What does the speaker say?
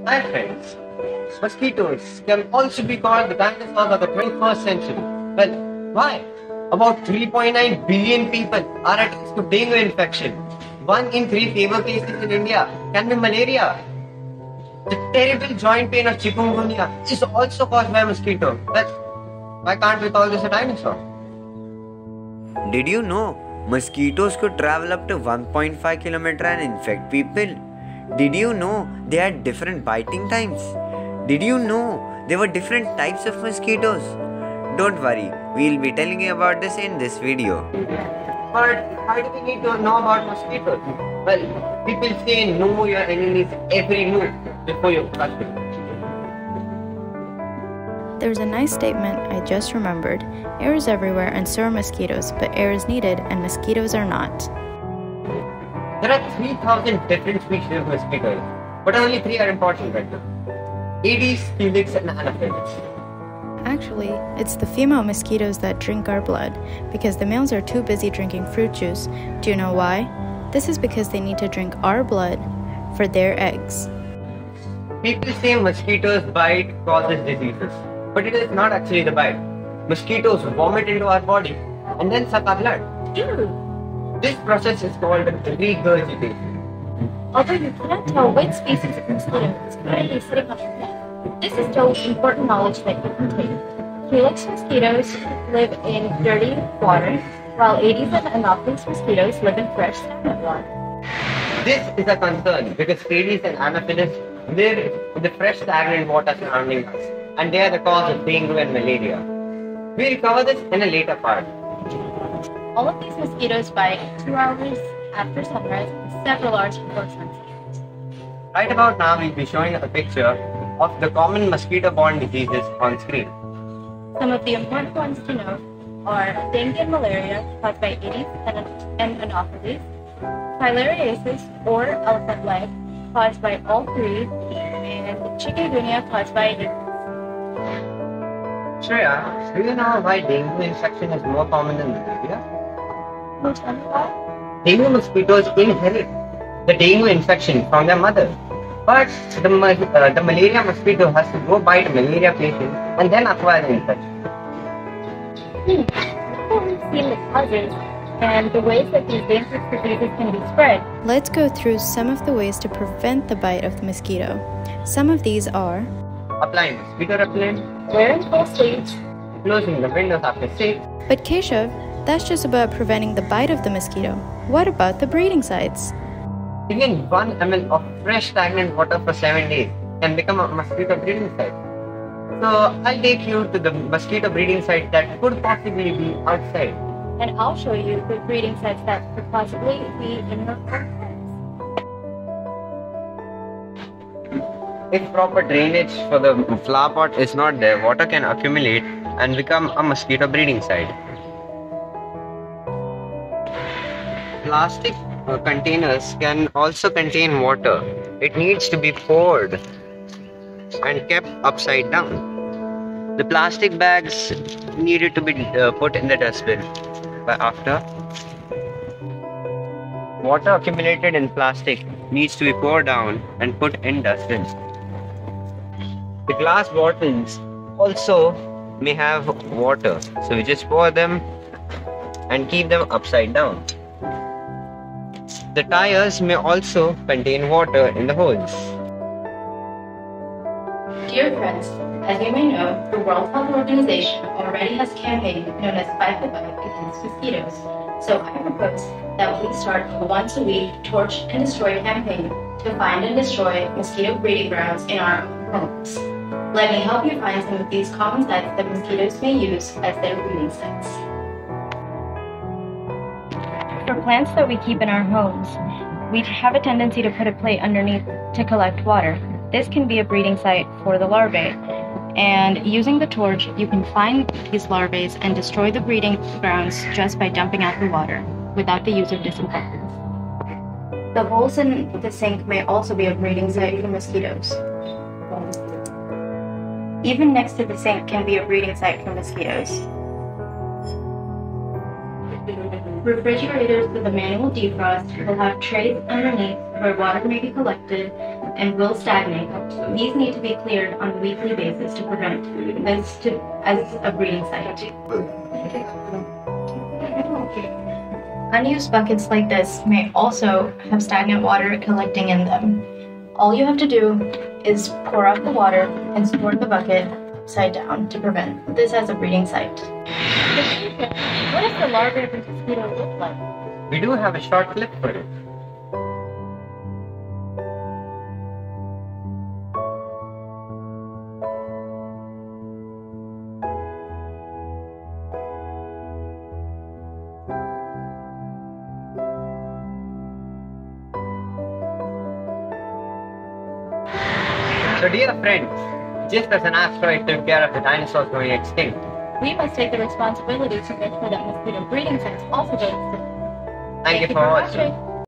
Hi friends, mosquitoes can also be called the dinosaurs of the 21st century. Well, why? About 3.9 billion people are at risk of dengue infection. 1 in 3 fever cases in India can be malaria. The terrible joint pain of chikungunya is also caused by a mosquito. Well, why can't we call this a dinosaur? Did you know mosquitoes could travel up to 1.5 kilometers and infect people? Did you know they had different biting times? Did you know there were different types of mosquitoes? Don't worry, we'll be telling you about this in this video. But why do we need to know about mosquitoes? Well, people say know your enemy's every move before you touch it. There's a nice statement I just remembered. Air is everywhere and so are mosquitoes, but air is needed and mosquitoes are not. There are 3,000 different species of mosquitoes, but only 3 are important right now. Aedes, Felix and Anopheles. Actually, it's the female mosquitoes that drink our blood, because the males are too busy drinking fruit juice. Do you know why? This is because they need to drink our blood for their eggs. People say mosquitoes bite causes diseases, but it is not actually the bite. Mosquitoes vomit into our body and then suck our blood. This process is called regurgitation. Although you cannot tell which species of mosquito is currently sitting on your head, this is still important knowledge that you can take. Helix mosquitoes live in dirty water, while Aedes and Anopheles mosquitoes live in fresh stagnant water. This is a concern because Aedes and Anopheles live in the fresh stagnant water surrounding us, and they are the cause of dengue and malaria. We'll cover this in a later part. All of these mosquitoes bite 2 hours after sunrise and several hours before sunset. Right about now, we'll be showing a picture of the common mosquito-borne diseases on screen. Some of the important ones to know are dengue and malaria caused by Aedes and Anopheles, filariasis or elephant leg caused by all 3, and chikungunya caused by Aedes. Shreya, do you know why dengue infection is more common than malaria? Who tell me why? Dengue mosquitoes inherit the dengue infection from their mother. But the malaria mosquito has to go bite a malaria patient and then acquire the infection. Now that we've seen the causes and the ways that these dangerous diseases can be spread, Let's go through some of the ways to prevent the bite of the mosquito. Some of these are Applying mosquito repellent, wearing full sleeves, closing the windows after 6, But Keshav, that's just about preventing the bite of the mosquito. What about the breeding sites? even 1 ml of fresh stagnant water for 7 days can become a mosquito breeding site. So I'll take you to the mosquito breeding site that could possibly be outside. and I'll show you the breeding sites that could possibly be in your front house. If proper drainage for the flower pot is not there, water can accumulate and become a mosquito breeding site. Plastic containers can also contain water. It needs to be poured and kept upside down. The plastic bags needed to be put in the dustbin. But after, water accumulated in plastic needs to be poured down and put in dustbins. The glass bottles also may have water, so we just pour them and keep them upside down. The tires may also contain water in the holes. Dear friends, as you may know, the World Health Organization already has a campaign known as Fight the Bite against mosquitoes. So I propose that we start a once-a-week torch and destroy campaign to find and destroy mosquito breeding grounds in our own homes. Let me help you find some of these common sites that mosquitoes may use as their breeding sites. For plants that we keep in our homes, we have a tendency to put a plate underneath to collect water. This can be a breeding site for the larvae. And using the torch, you can find these larvae and destroy the breeding grounds just by dumping out the water without the use of disinfectants. The holes in the sink may also be a breeding site for mosquitoes. Even next to the sink can be a breeding site for mosquitoes. Refrigerators with a manual defrost will have trays underneath where water may be collected and will stagnate. These need to be cleared on a weekly basis to prevent this as a breeding site. Unused buckets like this may also have stagnant water collecting in them. All you have to do is pour out the water and store the bucket upside down to prevent this as a breeding site. What does the larvae of the mosquito look like? We do have a short clip for it. So dear friends, just as an asteroid took care of the dinosaurs going extinct, We must take the responsibility to make sure that mosquito breeding sites also go extinct. thank you for watching.